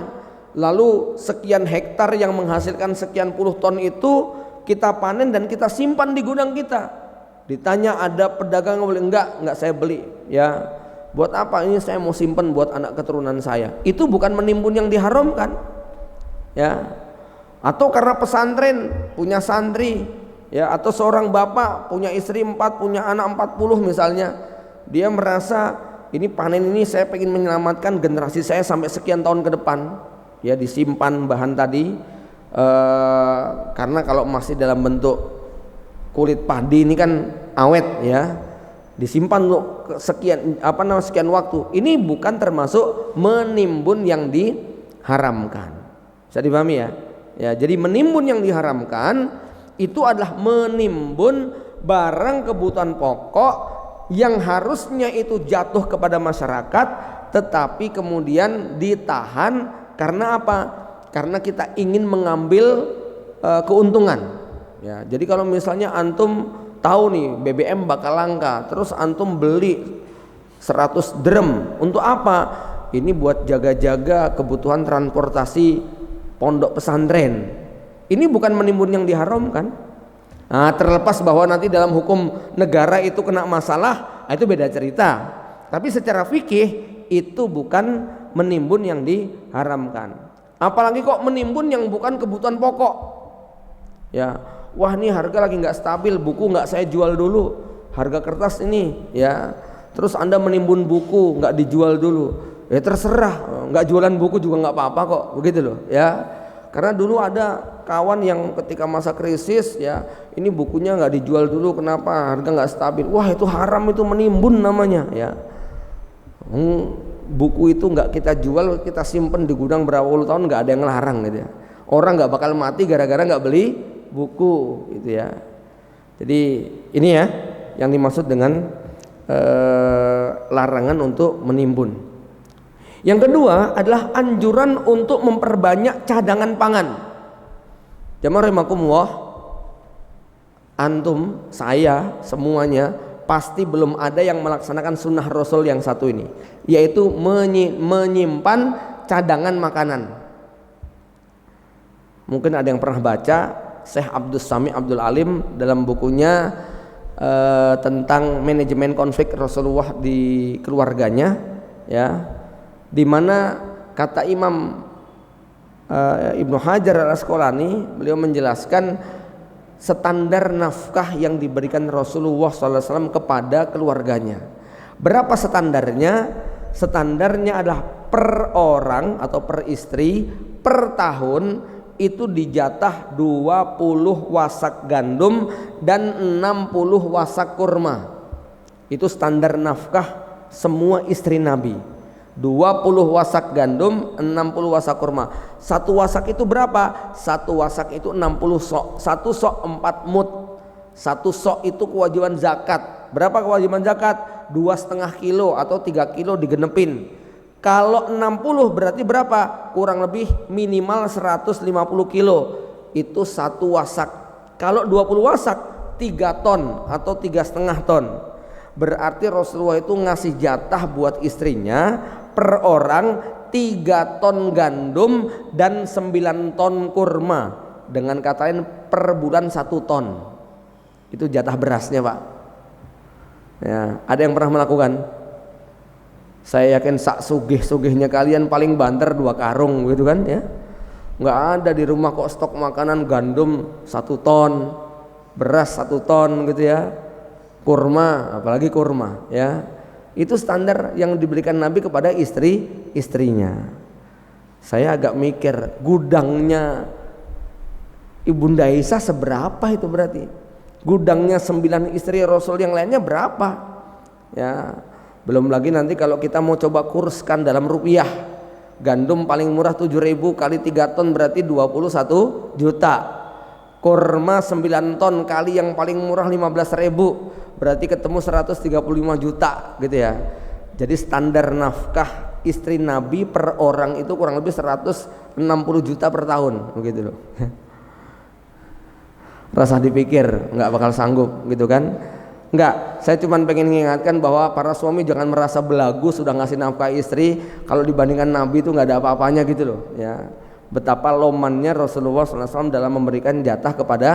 lalu sekian hektar yang menghasilkan sekian puluh ton itu kita panen dan kita simpan di gudang kita. Ditanya ada pedagang boleh? Enggak saya beli. Ya, buat apa? Ini saya mau simpan buat anak keturunan saya. Itu bukan menimbun yang diharamkan. Ya. Atau karena pesantren punya santri, ya, atau seorang bapak punya istri 4, punya anak 40 misalnya, dia merasa ini panen ini saya pengen menyelamatkan generasi saya sampai sekian tahun ke depan, ya, disimpan bahan tadi, karena kalau masih dalam bentuk kulit padi ini kan awet, ya, disimpan untuk sekian waktu. Ini bukan termasuk menimbun yang diharamkan. Bisa dipahami ya? Ya, jadi menimbun yang diharamkan itu adalah menimbun barang kebutuhan pokok yang harusnya itu jatuh kepada masyarakat, tetapi kemudian ditahan karena apa? Karena kita ingin mengambil keuntungan. Ya, jadi kalau misalnya antum tahu nih BBM bakal langka, terus antum beli 100 drum, untuk apa? Ini buat jaga-jaga kebutuhan transportasi pondok pesantren. Ini bukan menimbun yang diharamkan. Nah, terlepas bahwa nanti dalam hukum negara itu kena masalah, itu beda cerita. Tapi secara fikih itu bukan menimbun yang diharamkan. Apalagi kok menimbun yang bukan kebutuhan pokok. Ya, wah ini harga lagi nggak stabil, buku nggak saya jual dulu, harga kertas ini, ya. Terus Anda menimbun buku nggak dijual dulu. Ya terserah, nggak jualan buku juga nggak apa-apa kok, begitu loh, ya. Karena dulu ada kawan yang ketika masa krisis, ya, ini bukunya nggak dijual dulu, kenapa? Harga nggak stabil. Wah itu haram, itu menimbun namanya, ya. Buku itu nggak kita jual, kita simpen di gudang berapa puluh tahun, nggak ada yang larang, gitu ya. Orang nggak bakal mati gara-gara nggak beli buku, gitu ya. Jadi ini ya yang dimaksud dengan larangan untuk menimbun. Yang kedua adalah anjuran untuk memperbanyak cadangan pangan. Jamaah rahimakumullah, antum, saya, semuanya pasti belum ada yang melaksanakan sunnah Rasul yang satu ini, yaitu menyimpan cadangan makanan. Mungkin ada yang pernah baca Syekh Abdus Sami Abdul Alim dalam bukunya tentang manajemen konflik Rasulullah di keluarganya, ya, di mana kata Imam Ibnu Hajar al-Asqalani, beliau menjelaskan standar nafkah yang diberikan Rasulullah SAW kepada keluarganya. Berapa standarnya? Standarnya adalah per orang atau per istri per tahun itu dijatah 20 wasak gandum dan 60 wasak kurma. Itu standar nafkah semua istri Nabi. 20 wasak gandum, 60 wasak kurma. Satu wasak itu berapa? Satu wasak itu 60 sok. Satu sok 4 mud. Satu sok itu kewajiban zakat. Berapa kewajiban zakat? 2,5 kilo atau 3 kilo digenepin. Kalau 60 berarti berapa? Kurang lebih minimal 150 kilo. Itu satu wasak. Kalau 20 wasak 3 ton atau 3,5 ton. Berarti Rasulullah itu ngasih jatah buat istrinya per orang 3 ton gandum dan 9 ton kurma. Dengan kata lain per bulan 1 ton. Itu jatah berasnya, Pak. Ya, ada yang pernah melakukan? Saya yakin sak sugih-sugihnya kalian paling banter 2 karung gitu kan ya. Nggak ada di rumah kok stok makanan gandum 1 ton, beras 1 ton gitu ya, kurma, apalagi kurma ya. Itu standar yang diberikan Nabi kepada istrinya. Saya agak mikir, gudangnya Ibunda Aisyah seberapa itu berarti? Gudangnya 9 istri Rasul yang lainnya berapa? Ya, belum lagi nanti kalau kita mau coba kurskan dalam rupiah. Gandum paling murah 7.000 kali 3 ton berarti 21 juta. Kurma 9 ton kali yang paling murah 15.000 berarti ketemu 135 juta gitu ya. Jadi standar nafkah istri Nabi per orang itu kurang lebih 160 juta per tahun begitu loh. Rasa dipikir nggak bakal sanggup gitu kan. Enggak, saya cuma pengen mengingatkan bahwa para suami jangan merasa belagu sudah ngasih nafkah istri kalau dibandingkan Nabi itu nggak ada apa-apanya gitu loh ya. Betapa lomannya Rasulullah SAW dalam memberikan jatah kepada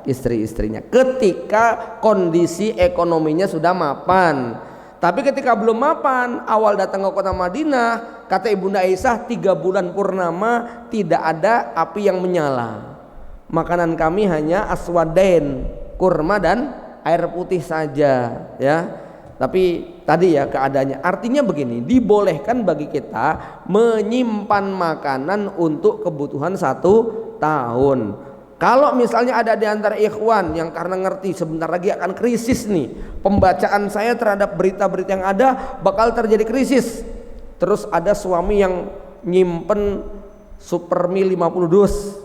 istri-istrinya ketika kondisi ekonominya sudah mapan. Tapi ketika belum mapan, awal datang ke kota Madinah, kata Ibunda Aisyah 3 bulan purnama tidak ada api yang menyala. Makanan kami hanya aswadain, kurma dan air putih saja ya. Tapi tadi ya keadaannya artinya begini, dibolehkan bagi kita menyimpan makanan untuk kebutuhan 1 tahun. Kalau misalnya ada di antara ikhwan yang karena ngerti sebentar lagi akan krisis nih, pembacaan saya terhadap berita-berita yang ada bakal terjadi krisis, terus ada suami yang nyimpen supermi 50 dus,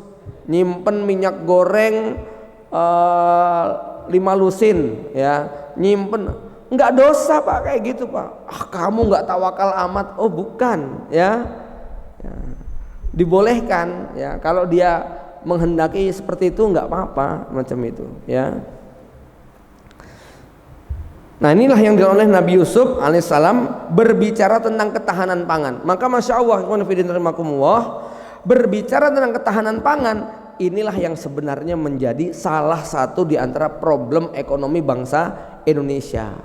nyimpen minyak goreng 5 lusin ya, nyimpen, nggak dosa Pak kayak gitu Pak. Kamu nggak tawakal amat. Oh bukan ya, dibolehkan ya kalau dia menghendaki seperti itu, nggak apa-apa macam itu ya. Nah inilah yang dilakukan oleh Nabi Yusuf alaihissalam berbicara tentang ketahanan pangan. Maka masya Allah, berbicara tentang ketahanan pangan, inilah yang sebenarnya menjadi salah satu di antara problem ekonomi bangsa Indonesia.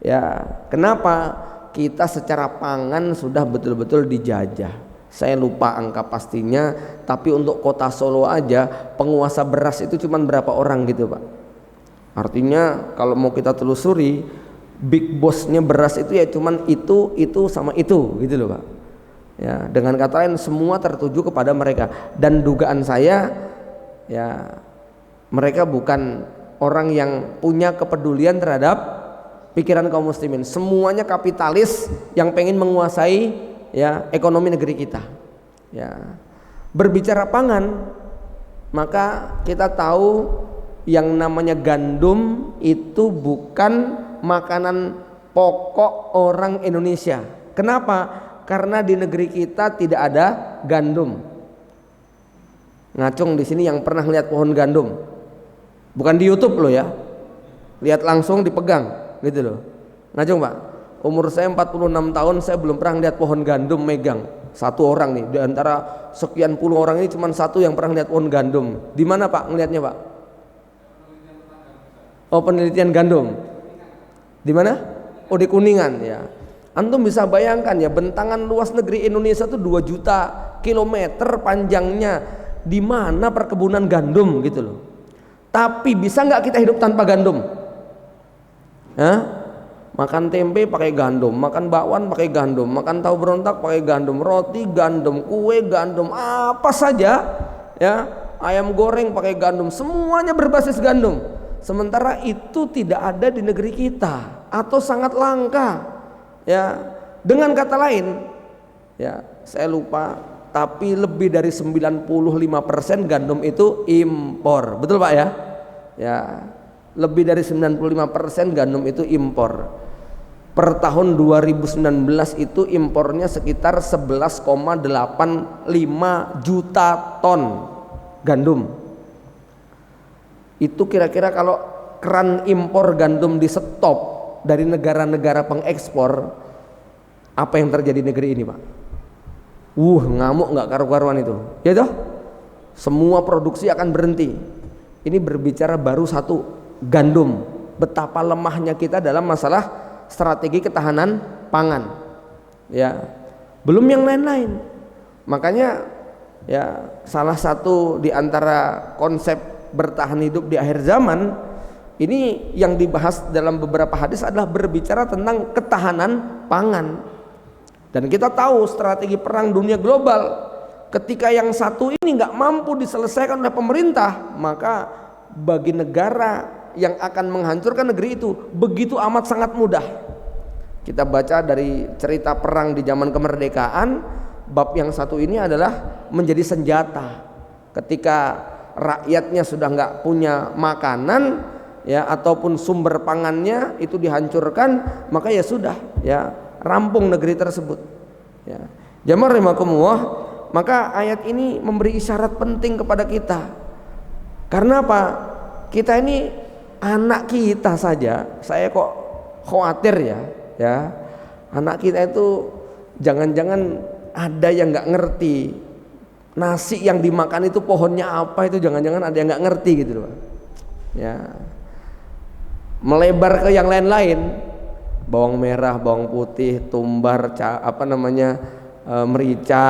Ya, kenapa kita secara pangan sudah betul-betul dijajah? Saya lupa angka pastinya, tapi untuk kota Solo aja penguasa beras itu cuma berapa orang gitu Pak. Artinya kalau mau kita telusuri, big bossnya beras itu ya cuman itu sama itu gitu loh Pak. Ya, dengan kata lain semua tertuju kepada mereka, dan dugaan saya ya mereka bukan orang yang punya kepedulian terhadap pikiran kaum muslimin. Semuanya kapitalis yang pengen menguasai ya ekonomi negeri kita. Ya, berbicara pangan, maka kita tahu yang namanya gandum itu bukan makanan pokok orang Indonesia. Kenapa? Karena di negeri kita tidak ada gandum. Ngacung di sini yang pernah lihat pohon gandum, bukan di YouTube loh ya, lihat langsung dipegang gitu loh. Ngacung Pak, umur saya 46 tahun saya belum pernah lihat pohon gandum megang. 1 orang nih di antara sekian puluh orang ini cuma 1 yang pernah lihat pohon gandum. Di mana Pak ngelihatnya Pak? Oh penelitian gandum. Di mana? Oh di Kuningan ya. Antum bisa bayangkan ya, bentangan luas negeri Indonesia itu 2 juta kilometer panjangnya. Di mana perkebunan gandum gitu loh. Tapi bisa nggak kita hidup tanpa gandum? Hah? Makan tempe pakai gandum, makan bakwan pakai gandum, makan tahu berontak pakai gandum, roti gandum, kue gandum, apa saja ya, ayam goreng pakai gandum, semuanya berbasis gandum. Sementara itu tidak ada di negeri kita atau sangat langka. Ya, dengan kata lain, ya saya lupa, tapi lebih dari 95% gandum itu impor, betul Pak ya? Ya, lebih dari 95% gandum itu impor. Per tahun 2019 itu impornya sekitar 11,85 juta ton gandum. Itu kira-kira kalau keran impor gandum di stop dari negara-negara pengekspor, apa yang terjadi di negeri ini, Pak? Ngamuk nggak karu-karuan itu, ya toh? Semua produksi akan berhenti. Ini berbicara baru satu, gandum. Betapa lemahnya kita dalam masalah strategi ketahanan pangan, ya. Belum yang lain-lain. Makanya ya salah satu di antara konsep bertahan hidup di akhir zaman ini yang dibahas dalam beberapa hadis adalah berbicara tentang ketahanan pangan. Dan kita tahu strategi perang dunia global, ketika yang satu ini nggak mampu diselesaikan oleh pemerintah, maka bagi negara yang akan menghancurkan negeri itu begitu amat sangat mudah. Kita baca dari cerita perang di zaman kemerdekaan, bab yang satu ini adalah menjadi senjata. Ketika rakyatnya sudah nggak punya makanan, ya, ataupun sumber pangannya itu dihancurkan, maka ya sudah, ya, rampung negeri tersebut, ya. Jamaah rahimakumullah, maka ayat ini memberi isyarat penting kepada kita. Karena apa? Kita ini anak kita saja, saya kok khawatir ya, anak kita itu jangan-jangan ada yang nggak ngerti nasi yang dimakan itu pohonnya apa, itu jangan-jangan ada yang nggak ngerti gitu loh, ya. Melebar ke yang lain-lain, bawang merah, bawang putih, tumbar, merica,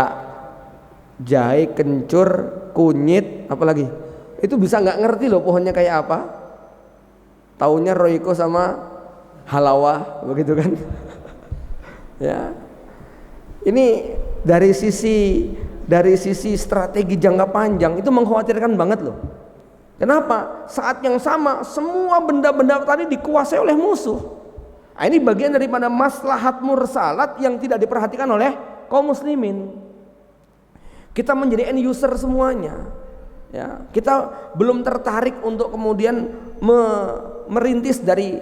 jahe, kencur, kunyit, apalagi itu bisa nggak ngerti loh pohonnya kayak apa. Taunya Royco sama Halawa, begitu kan? Ya, ini dari sisi strategi jangka panjang itu mengkhawatirkan banget loh. Kenapa? Saat yang sama semua benda-benda tadi dikuasai oleh musuh. Nah, ini bagian daripada maslahat mursalat yang tidak diperhatikan oleh kaum muslimin. Kita menjadi end user semuanya, ya. Kita belum tertarik untuk kemudian merintis dari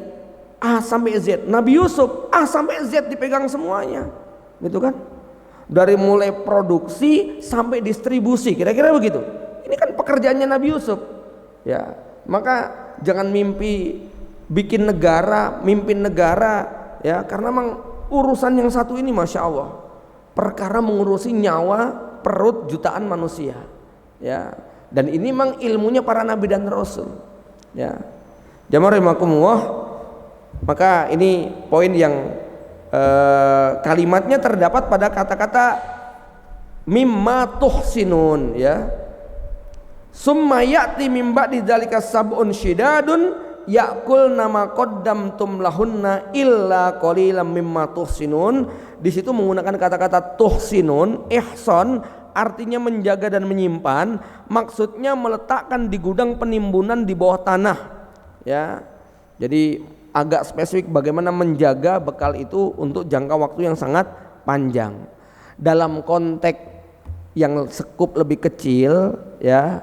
A sampai Z. Nabi Yusuf A sampai Z dipegang semuanya, gitu kan? Dari mulai produksi sampai distribusi, kira-kira begitu. Ini kan pekerjaannya Nabi Yusuf, ya. Maka jangan mimpi bikin negara, mimpin negara, ya, karena memang urusan yang satu ini masya Allah, perkara mengurusi nyawa perut jutaan manusia, ya. Dan ini memang ilmunya para nabi dan rasul, ya. Jamaah rahimakumullah, maka ini poin yang kalimatnya terdapat pada kata-kata mimma tuhsinun, ya. Summa ya'ti mim ba'di dzalika sab'un syidadun ya'kul nama qaddamtum lahunna illa qalilam mimma tuhsinun. Di situ menggunakan kata-kata tuhsinun, ihsan, artinya menjaga dan menyimpan, maksudnya meletakkan di gudang penimbunan di bawah tanah, ya. Jadi agak spesifik bagaimana menjaga bekal itu untuk jangka waktu yang sangat panjang. Dalam konteks yang sekup lebih kecil, ya,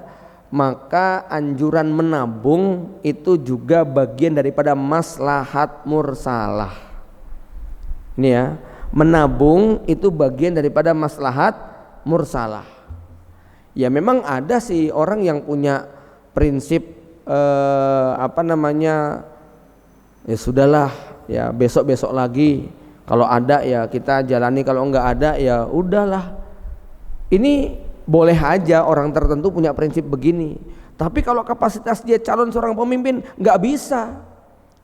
maka anjuran menabung itu juga bagian daripada maslahat mursalah. Ini ya, menabung itu bagian daripada maslahat mursalah. Ya memang ada sih orang yang punya prinsip ya sudahlah, ya besok-besok lagi, kalau ada ya kita jalani, kalau enggak ada ya udahlah. Ini boleh aja orang tertentu punya prinsip begini, tapi kalau kapasitas dia calon seorang pemimpin nggak bisa,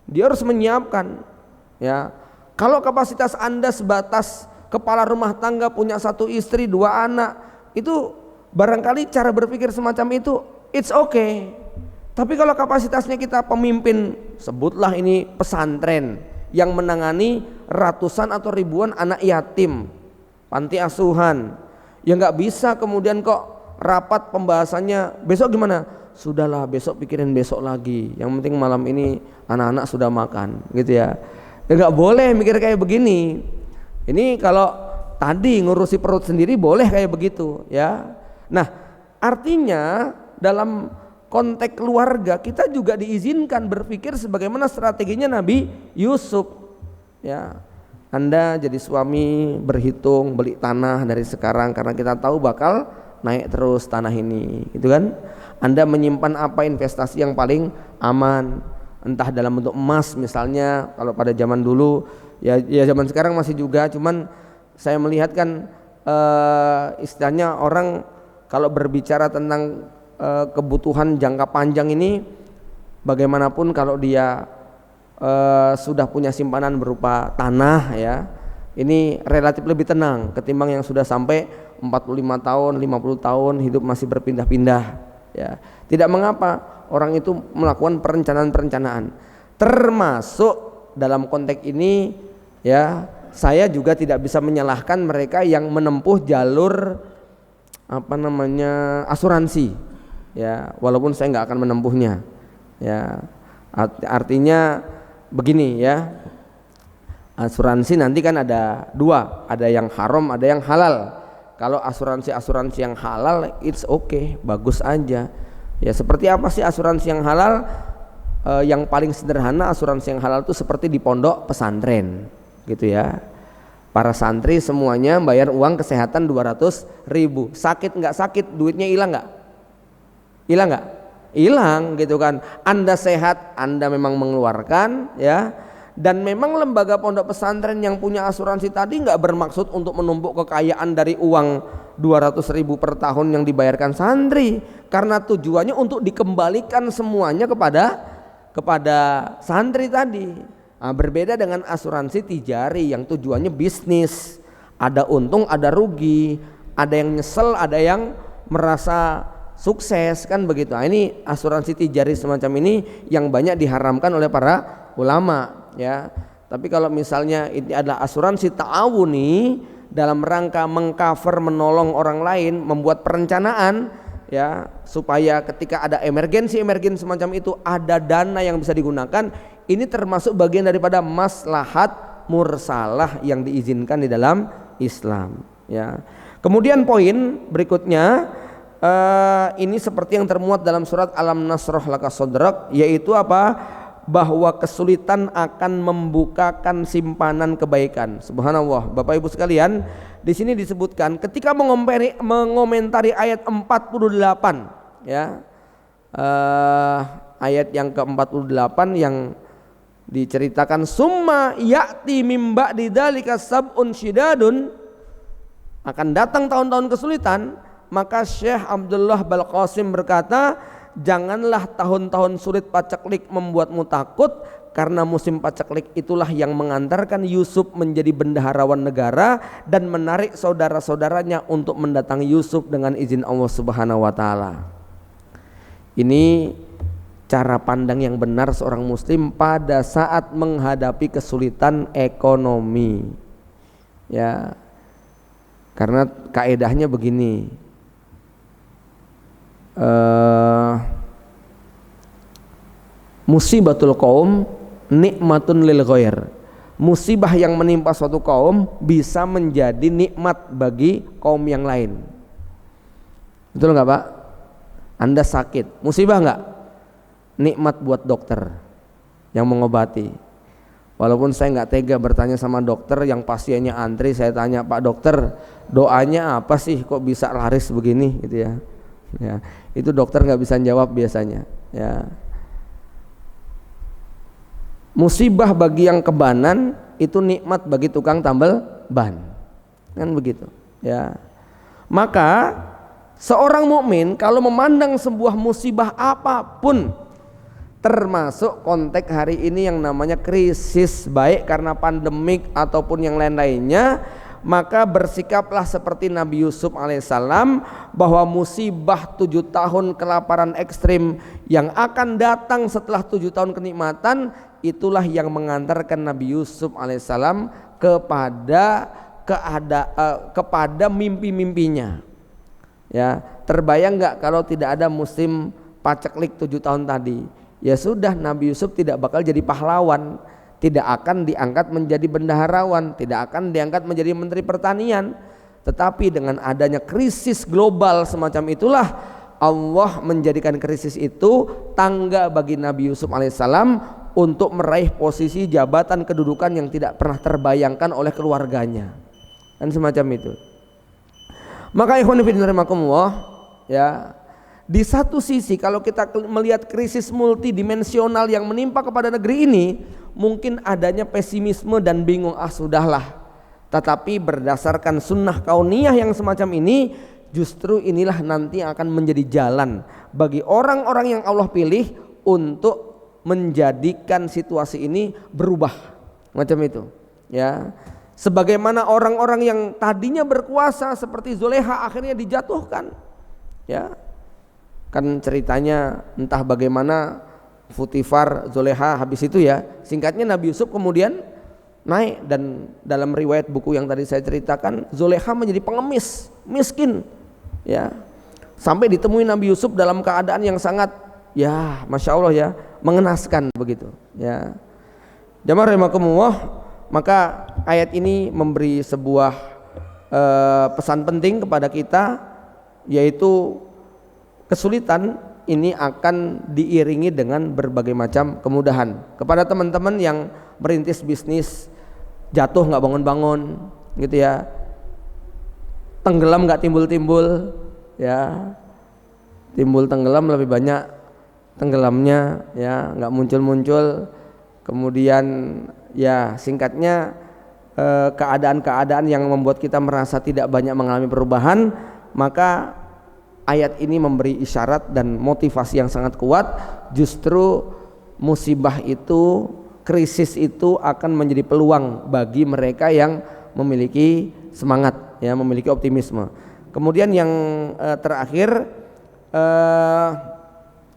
dia harus menyiapkan, ya. Kalau kapasitas Anda sebatas kepala rumah tangga, punya 1 istri 2 anak, itu barangkali cara berpikir semacam itu it's okay. Tapi kalau kapasitasnya kita pemimpin, sebutlah ini pesantren yang menangani ratusan atau ribuan anak yatim, panti asuhan, ya nggak bisa kemudian kok rapat pembahasannya besok gimana? Sudahlah besok pikirin besok lagi, yang penting malam ini anak-anak sudah makan, gitu ya. Ya nggak boleh mikir kayak begini. Ini kalau tadi ngurusi perut sendiri boleh kayak begitu, ya. Nah, artinya dalam konteks keluarga kita juga diizinkan berpikir sebagaimana strateginya Nabi Yusuf, ya. Anda jadi suami berhitung beli tanah dari sekarang karena kita tahu bakal naik terus tanah ini, gitu kan. Anda menyimpan apa investasi yang paling aman. entah dalam bentuk emas misalnya, kalau pada zaman dulu ya zaman sekarang masih juga, cuman saya melihat kan istilahnya orang kalau berbicara tentang kebutuhan jangka panjang ini, bagaimanapun kalau dia sudah punya simpanan berupa tanah ya, ini relatif lebih tenang ketimbang yang sudah sampai 45 tahun, 50 tahun hidup masih berpindah-pindah ya. Tidak mengapa orang itu melakukan perencanaan-perencanaan, termasuk dalam konteks ini ya, saya juga tidak bisa menyalahkan mereka yang menempuh jalur asuransi ya, walaupun saya nggak akan menempuhnya ya. Artinya begini ya, asuransi nanti kan ada dua, ada yang haram, ada yang halal. Kalau asuransi yang halal it's okay, bagus aja ya. Seperti apa sih asuransi yang halal? Yang paling sederhana asuransi yang halal itu seperti di pondok pesantren gitu ya. Para santri semuanya bayar uang kesehatan 200.000. Sakit nggak sakit, duitnya hilang nggak? Hilang nggak? Hilang gitu kan. Anda sehat, Anda memang mengeluarkan ya. Dan memang lembaga pondok pesantren yang punya asuransi tadi nggak bermaksud untuk menumpuk kekayaan dari uang 200.000 per tahun yang dibayarkan santri, karena tujuannya untuk dikembalikan semuanya kepada santri tadi. Nah, berbeda dengan asuransi tijari yang tujuannya bisnis, ada untung ada rugi, ada yang nyesel ada yang merasa sukses kan begitu. Nah, ini asuransi tijari semacam ini yang banyak diharamkan oleh para ulama ya. Tapi kalau misalnya ini adalah asuransi ta'awuni dalam rangka mengcover, menolong orang lain, membuat perencanaan ya, supaya ketika ada emergensi semacam itu ada dana yang bisa digunakan, ini termasuk bagian daripada maslahat mursalah yang diizinkan di dalam Islam ya. Kemudian poin berikutnya, ini seperti yang termuat dalam surat Alam Nasrah Laka Sodrak, yaitu apa? Bahwa kesulitan akan membukakan simpanan kebaikan. Subhanallah, Bapak Ibu sekalian, di sini disebutkan ketika mengomentari ayat 48 ya, ayat yang ke-48 yang diceritakan summa ya'ti mim ba'di dzalika sab'un syidadun, akan datang tahun-tahun kesulitan. Maka Syekh Abdullah Balqasim berkata, janganlah tahun-tahun sulit paceklik membuatmu takut, karena musim paceklik itulah yang mengantarkan Yusuf menjadi bendaharawan negara dan menarik saudara-saudaranya untuk mendatangi Yusuf dengan izin Allah Subhanahu wa taala. Ini cara pandang yang benar seorang muslim pada saat menghadapi kesulitan ekonomi ya. Karena kaedahnya begini, musibatul qaum nikmatun lil ghair. Musibah yang menimpa suatu kaum bisa menjadi nikmat bagi kaum yang lain. Betul nggak Pak? Anda sakit, musibah nggak? Nikmat buat dokter yang mengobati. Walaupun saya nggak tega bertanya sama dokter yang pasiennya antri, saya tanya, Pak dokter, doanya apa sih kok bisa laris begini gitu ya. Ya, itu dokter nggak bisa jawab biasanya ya. Musibah bagi yang kebanan itu nikmat bagi tukang tambal ban, kan begitu ya. Maka seorang mukmin kalau memandang sebuah musibah apapun, termasuk konteks hari ini yang namanya krisis, baik karena pandemik ataupun yang lain-lainnya, maka bersikaplah seperti Nabi Yusuf alaihissalam, bahwa musibah 7 tahun kelaparan ekstrim yang akan datang setelah 7 tahun kenikmatan, itulah yang mengantarkan Nabi Yusuf alaihissalam kepada mimpi-mimpinya ya. Terbayang nggak kalau tidak ada musim paceklik 7 tahun tadi? Ya sudah, Nabi Yusuf tidak bakal jadi pahlawan, tidak akan diangkat menjadi bendaharawan, tidak akan diangkat menjadi menteri pertanian. Tetapi dengan adanya krisis global semacam itulah Allah menjadikan krisis itu tangga bagi Nabi Yusuf alaihissalam untuk meraih posisi jabatan kedudukan yang tidak pernah terbayangkan oleh keluarganya, dan semacam itu. Maka ikhwan fillah rahimakumullah ya, Di satu sisi kalau kita melihat krisis multidimensional yang menimpa kepada negeri ini, mungkin adanya pesimisme dan bingung, sudahlah. Tetapi berdasarkan sunnah kauniyah yang semacam ini, justru inilah nanti akan menjadi jalan bagi orang-orang yang Allah pilih untuk menjadikan situasi ini berubah macam itu, ya. Sebagaimana orang-orang yang tadinya berkuasa seperti Zulekha akhirnya dijatuhkan, ya. Kan ceritanya entah bagaimana Futifar, Zulekha habis itu ya, singkatnya Nabi Yusuf kemudian naik, dan dalam riwayat buku yang tadi saya ceritakan, Zulekha menjadi pengemis, miskin, ya, sampai ditemui Nabi Yusuf dalam keadaan yang sangat, ya, masya Allah ya, mengenaskan begitu, ya. Jamaah rahimakumullah, maka ayat ini memberi sebuah pesan penting kepada kita, yaitu kesulitan ini akan diiringi dengan berbagai macam kemudahan. Kepada teman-teman yang merintis bisnis, jatuh nggak bangun-bangun gitu ya, tenggelam nggak timbul-timbul, ya, timbul tenggelam lebih banyak tenggelamnya, ya, nggak muncul-muncul. Kemudian ya singkatnya keadaan-keadaan yang membuat kita merasa tidak banyak mengalami perubahan, maka ayat ini memberi isyarat dan motivasi yang sangat kuat. Justru musibah itu, krisis itu akan menjadi peluang bagi mereka yang memiliki semangat, ya, memiliki optimisme. Kemudian yang terakhir,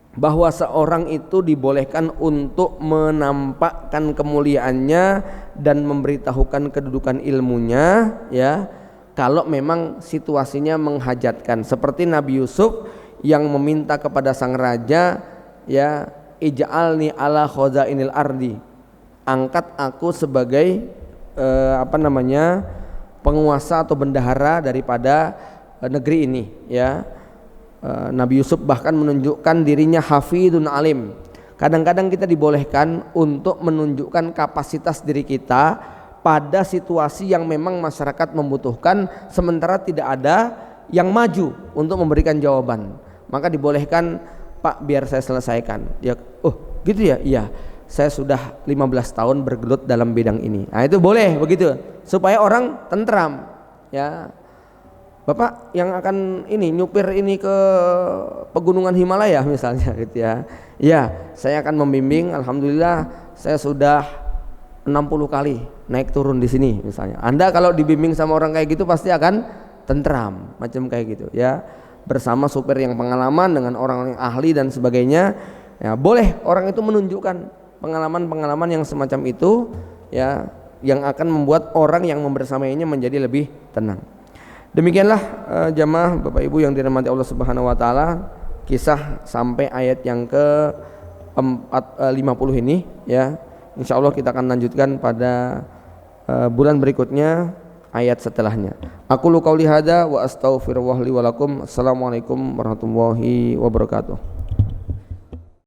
bahwa seorang itu dibolehkan untuk menampakkan kemuliaannya dan memberitahukan kedudukan ilmunya, ya, kalau memang situasinya menghajatkan, seperti Nabi Yusuf yang meminta kepada sang raja, ya, ij'alni ala khazainil ardi, angkat aku sebagai penguasa atau bendahara daripada negeri ini, ya. Nabi Yusuf bahkan menunjukkan dirinya hafidun alim. Kadang-kadang kita dibolehkan untuk menunjukkan kapasitas diri kita pada situasi yang memang masyarakat membutuhkan, sementara tidak ada yang maju untuk memberikan jawaban. Maka dibolehkan, Pak, biar saya selesaikan. Ya, oh gitu ya, iya, saya sudah 15 tahun bergelut dalam bidang ini. Nah itu boleh begitu, supaya orang tentram, ya. Bapak yang akan ini nyupir ini ke pegunungan Himalaya misalnya gitu ya. Ya, saya akan membimbing, alhamdulillah saya sudah 60 kali naik turun di sini misalnya. Anda kalau dibimbing sama orang kayak gitu pasti akan tentram, macam kayak gitu ya. Bersama supir yang pengalaman dengan orang yang ahli dan sebagainya. Ya, boleh orang itu menunjukkan pengalaman-pengalaman yang semacam itu, ya, yang akan membuat orang yang membersamainya menjadi lebih tenang. Demikianlah jamaah Bapak Ibu yang dirahmati Allah Subhanahu wa taala, kisah sampai ayat yang ke 50 ini, ya. Insyaallah kita akan lanjutkan pada bulan berikutnya, ayat setelahnya. Aqulu qauli hadza wa astaghfirullah li wa lakum. Assalamualaikum warahmatullahi wabarakatuh.